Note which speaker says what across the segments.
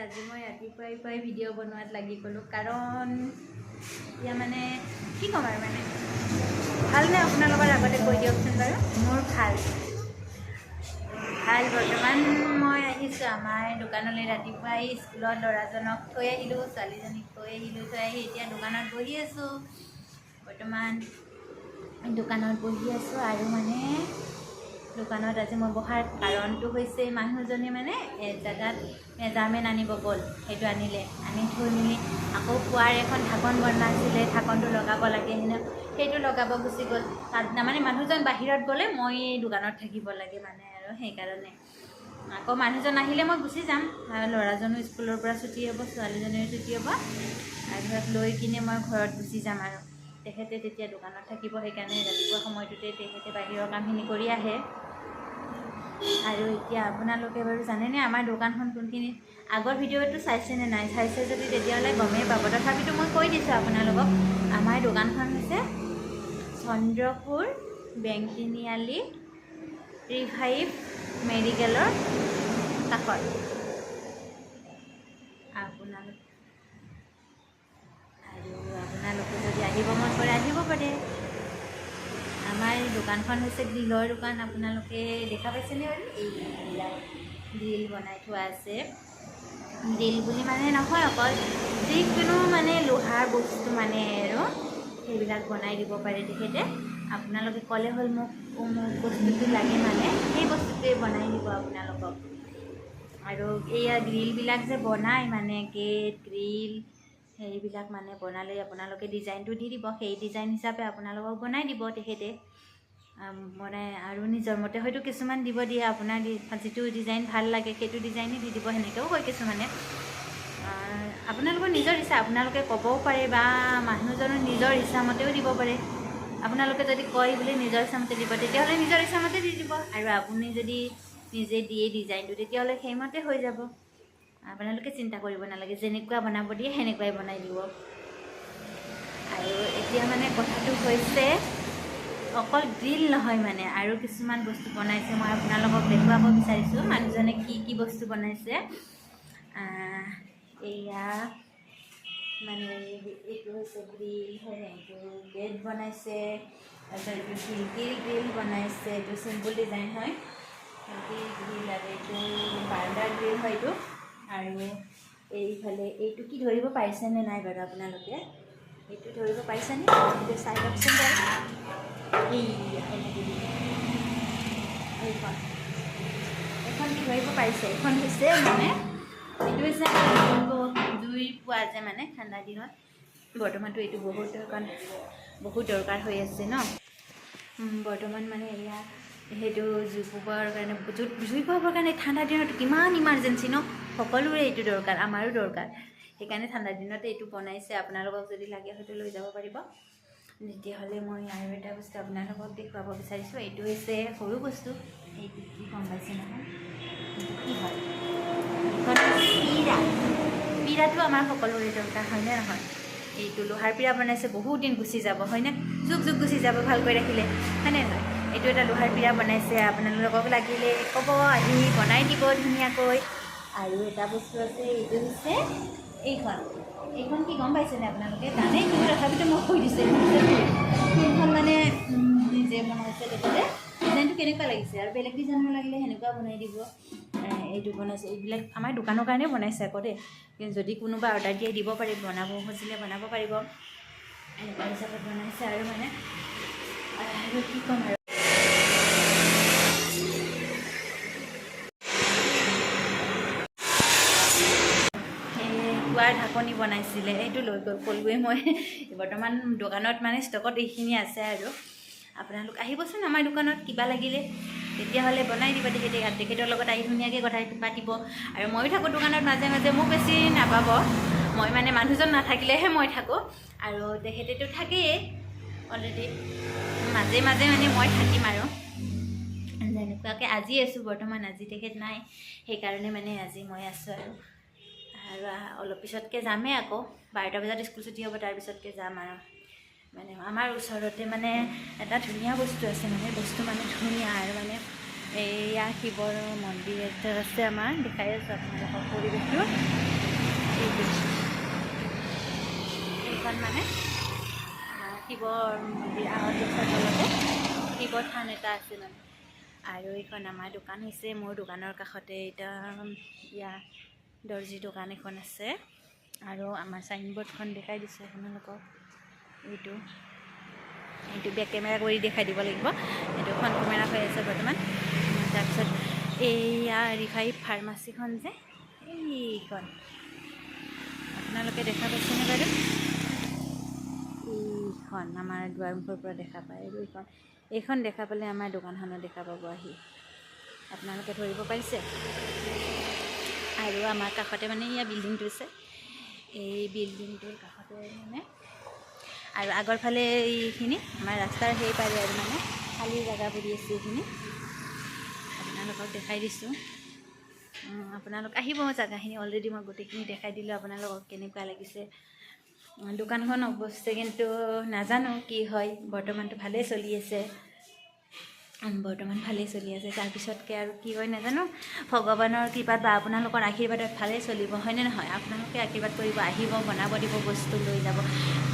Speaker 1: আজি মই ৰাতিপুৱাই ভিডিঅ' বনোৱাত লাগি গ'লোঁ, কাৰণ এতিয়া মানে কি ক'ম আৰু মানে ভালনে আপোনালোকৰ আগতে কৈ দিয়কচোন বাৰু। মোৰ ভাল বৰ্তমান মই আহিছোঁ আমাৰ দোকানলৈ। ৰাতিপুৱাই স্কুলত ল'ৰাজনক থৈ আহিলোঁ, ছোৱালীজনীক থৈ আহি এতিয়া দোকানত বহি আছোঁ। বৰ্তমান দোকানত বহি আছোঁ আৰু মানে দোকানত আজি মই বহাৰ কাৰণটো হৈছে মানুহজনে মানে জেগাত মেজাৰমেণ্ট আনিব গ'ল, সেইটো আনিলে, আনি থৈ মেলি আকৌ খোৱাৰ এখন ঢাকন বনাইছিলে, ঢাকনটো লগাব লাগে সেইটো লগাব গুচি গ'ল। তাত মানে মানুহজন বাহিৰত গ'লে মই দোকানত থাকিব লাগে মানে আৰু সেইকাৰণে আকৌ মানুহজন আহিলে মই গুচি যাম। ল'ৰাজনো স্কুলৰ পৰা ছুটি হ'ব, ছোৱালীজনীৰো ছুটি হ'ব, তাৰপিছত লৈ কিনে মই ঘৰত গুচি যাম আৰু তেখেতে তেতিয়া দোকানত থাকিব। সেইকাৰণে ৰাতিপুৱা সময়টোতে তেখেতে বাহিৰৰ কামখিনি কৰি আহে। আৰু এতিয়া আপোনালোকে বাৰু জানেনে আমাৰ দোকানখন কোনখিনিত? আগৰ ভিডিঅ'টো চাইছেনে নাই? চাইছে যদি তেতিয়াহ'লে গমেই পাব, তথাপিতো মই কৈ দিছোঁ আপোনালোকক। আমাৰ দোকানখন হৈছে চন্দ্ৰপুৰ বেংক তিনিআলি ৰিভাইভ মেডিকেলৰ কাষত। আপোনালোকে যদি আহিব মন কৰে আহিব পাৰে। আমাৰ দোকানখন হৈছে গ্ৰিলৰ দোকান। আপোনালোকে দেখা পাইছেনে বাৰু? এইবিলাক গ্ৰিল বনাই থোৱা আছে। গ্ৰিল বুলি মানে নহয়, অকল যিকোনো মানে লোহাৰ বস্তু মানে আৰু সেইবিলাক বনাই দিব পাৰে তেখেতে। আপোনালোকে ক'লে হ'ল মোক বস্তুটো লাগে, মানে সেই বস্তুটোৱে বনাই দিব আপোনালোকক। আৰু এইয়া গ্ৰিলবিলাক যে বনায় মানে গেট গ্ৰিল সেইবিলাক মানে বনালে আপোনালোকে ডিজাইনটো দি দিব, সেই ডিজাইন হিচাপে আপোনালোকক বনাই দিব তেখেতে। বনাই আৰু নিজৰ মতে হয়তো কিছুমান দিয়ে আপোনাৰ যিটো ডিজাইন ভাল লাগে সেইটো ডিজাইনেই দি দিব, সেনেকৈও কয় কিছুমানে। আপোনালোকৰ নিজৰ ইচ্ছা, আপোনালোকে ক'বও পাৰে বা মানুহজনৰ নিজৰ ইচ্ছামতেও দিব পাৰে। আপোনালোকে যদি কয় বোলে নিজৰ ইচ্ছামতে দিব, তেতিয়াহ'লে নিজৰ ইচ্ছামতে দি দিব। আৰু আপুনি যদি নিজে দিয়ে ডিজাইনটো, তেতিয়াহ'লে সেইমতে হৈ যাব। আপোনালোকে চিন্তা কৰিব নালাগে, যেনেকুৱা বনাব দিয়ে সেনেকুৱাই বনাই দিব। আৰু এতিয়া মানে কথাটো হৈছে অকল গ্ৰিল নহয় মানে আৰু কিছুমান বস্তু বনাইছে। মই আপোনালোকক দেখুৱাব বিচাৰিছোঁ মানুহজনে কি বস্তু বনাইছে। এয়া মানে এইটো হৈছে গ্ৰিল, হয় নাই? এইটো গেট বনাইছে, তাৰপিছত এইটো খিৰিকীৰ গ্ৰিল বনাইছে, এইটো চিম্পুল ডিজাইন হয় খিৰিকীৰ গ্ৰিল। আৰু এইটো বাৰ্ডাৰ গ্ৰিল হয় এইটো। আৰু এইফালে এইটো কি ধৰিব পাৰিছেনে নাই বাৰু আপোনালোকে? এইটো ধৰিব পাৰিছেনে? এইটো চাই লওকচোন বাৰু। এইখন কি ধৰিব পাৰিছে? এইখন হৈছে মানে এইটো হৈছে জুই পোৱা যায় মানে ঠাণ্ডা দিনত। বৰ্তমানটো এইটো বহুত দৰকাৰ হৈ আছে ন বৰ্তমান মানে এয়া সেইটো জুই পোৱাৰ কাৰণে ঠাণ্ডা দিনত কিমান ইমাৰ্জেঞ্চি ন, সকলোৰে এইটো দৰকাৰ, আমাৰো দৰকাৰ। সেইকাৰণে ঠাণ্ডা দিনতে এইটো বনাইছে। আপোনালোকক যদি লাগে হয়তো লৈ যাব পাৰিব। তেতিয়াহ'লে মই আৰু এটা বস্তু আপোনালোকক দেখুৱাব বিচাৰিছোঁ। এইটো হৈছে সৰু বস্তু, এইটো কি গম পাইছে নহয়? এইটো কি হয়? এইখন পিৰাটো আমাৰ সকলোৰে দৰকাৰ, হয়নে নহয়? এইটো লোহাৰ পিৰা বনাইছে, বহুত দিন গুচি যাব, হয়নে? যুগ গুচি যাব ভালকৈ ৰাখিলে, হয়নে নহয়? এইটো এটা লোহাৰ পিৰা বনাইছে, আপোনালোকক লাগিলে ক'ব, আহি বনাই দিব ধুনীয়াকৈ। আৰু এটা বস্তু আছে, এইটো হৈছে এইখন কি গম পাইছেনে আপোনালোকে? জানেই কিন্তু তথাপিতো মই কৈ দিছোঁ। এইখন মানে নিজে বনাইছে তেখেতে। ডিজাইনটো কেনেকুৱা লাগিছে? আৰু বেলেগ ডিজাইনৰ লাগিলে সেনেকুৱা বনাই দিব। এইটো বনাইছে, এইবিলাক আমাৰ দোকানৰ কাৰণে বনাইছে আকৌ দেই। কিন্তু যদি কোনোবা অৰ্ডাৰ দিয়ে দিব পাৰিব, বনাব খুজিলে বনাব পাৰিব। এনেকুৱা হিচাপত বনাইছে। আৰু মানে আৰু কি ক'ম আৰু কুৱাৰ ঢাকনি বনাইছিলে, এইটো লৈ ক'লোৱে মই। বৰ্তমান দোকানত মানে ষ্টকত এইখিনি আছে। আৰু আপোনালোক আহিবচোন আমাৰ দোকানত, কিবা লাগিলে তেতিয়াহ'লে বনাই দিব তেখেতৰ লগত আহি ধুনীয়াকৈ কথা পাতিব। আৰু ময়ো থাকোঁ দোকানত মাজে মাজে, মোক বেছি নাপাব। মই মানে মানুহজন নাথাকিলেহে মই থাকোঁ, আৰু তেখেতেতো থাকেই অলৰেডি। মাজে মাজে মানে মই থাকিম আৰু যেনেকুৱাকৈ আজি আছোঁ বৰ্তমান। আজি তেখেত নাই, সেইকাৰণে মানে আজি মই আছোঁ। আৰু অলপ পিছতকৈ যামেই আকৌ, 12টা বজাত স্কুল ছুটি হ'ব, তাৰপিছতকৈ যাম। আৰু মানে আমাৰ ওচৰতে মানে এটা ধুনীয়া বস্তু আছে, মানে বস্তু মানে ধুনীয়া আৰু মানে এয়া শিৱৰ মন্দিৰ এটা আছে আমাৰ, দেখাই আছোঁ আপোনালোকৰ পৰিৱেশটো। এইখন মানে শিৱৰ মন্দিৰ আহত গছৰ তলতে শিৱৰ থান এটা আছে মানে। আৰু এইখন আমাৰ দোকান হৈছে, মোৰ দোকানৰ কাষতে এতিয়া ইয়াৰ দৰ্জী দোকান এখন আছে। আৰু আমাৰ চাইনবোৰ্ডখন দেখাই দিছোঁ আপোনালোকক। এইটো বেক কেমেৰা কৰি দেখাই দিব লাগিব, এইটো ফ্ৰণ্ট কেমেৰা হৈ আছে বৰ্তমান। তাৰপিছত এইয়া ৰিভাইভ ফাৰ্মাচীখন যে, এইখন আপোনালোকে দেখা পাইছেনে বাৰু? এইখন আমাৰ দুৱাৰমুখৰ পৰা দেখা পায়। আৰু এইখন দেখা পালে আমাৰ দোকানখনো দেখা পাব আহি, আপোনালোকে ধৰিব পাৰিছে। আৰু আমাৰ কাষতে মানে এয়া বিল্ডিংটো আছে, এই বিল্ডিংটোৰ কাষতে মানে আৰু আগৰ ফালে এইখিনি আমাৰ ৰাস্তাৰ সেই পাৰে আৰু মানে খালী জেগা পৰি আছে। এইখিনি আপোনালোকক দেখাই দিছোঁ, আপোনালোক আহিব। জেগাখিনি অলৰেডি মই গোটেইখিনি দেখাই দিলোঁ আপোনালোকক কেনেকুৱা লাগিছে। দোকানখন অৱশ্যে কিন্তু নাজানো কি হয়, বৰ্তমানটো ভালেই চলি আছে, তাৰপিছতকৈ আৰু কি হয় নাজানো। ভগৱানৰ কৃপাত বা আপোনালোকৰ আশীৰ্বাদত ভালেই চলিব, হয়নে নহয়? আপোনালোকে আশীৰ্বাদ কৰিব, আহিব, বনাব দিব, বস্তু লৈ যাব।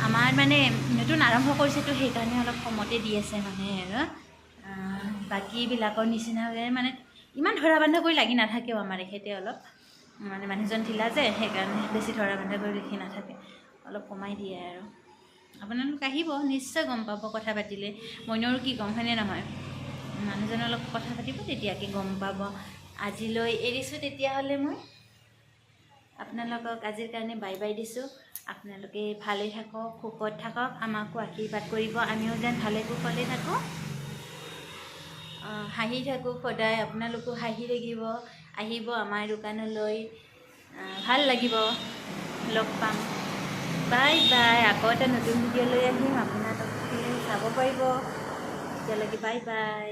Speaker 1: আমাৰ মানে নতুন আৰম্ভ কৰিছেতো, সেইকাৰণে অলপ কমতে দি আছে মানে। আৰু বাকীবিলাকৰ নিচিনাকৈ মানে ইমান ধৰা বন্ধা কৰি লাগি নাথাকেও আমাৰ এখেতে, অলপ মানে মানুহজন ঢিলা যে, সেইকাৰণে বেছি ধৰা বন্ধা কৰি লিখি নাথাকে, অলপ কমাই দিয়ে। আৰু আপোনালোক আহিব, নিশ্চয় গম পাব কথা পাতিলে, মইনো আৰু কি ক'ম, হয়নে নহয়? মানুহজনৰ লগত কথা পাতিব, তেতিয়াকৈ গম পাব। আজিলৈ এৰিছোঁ তেতিয়াহ'লে মই আপোনালোকক আজিৰ কাৰণে বাই বাই দিছোঁ। আপোনালোকে ভালে থাকক, সুখত থাকক, আমাকো আশীৰ্বাদ কৰিব, আমিও যেন ভালে কুশলে থাকোঁ, হাঁহি থাকোঁ সদায়। আপোনালোকো হাঁহি থাকিব, আহিব আমাৰ দোকানলৈ, ভাল লাগিব, লগ পাম। Bye bye. আকৌ এটা নতুন ভিডিঅ' লৈ আহিম, আপোনালোকে চাব পাৰিব। তেতিয়ালৈকে বাই বাই।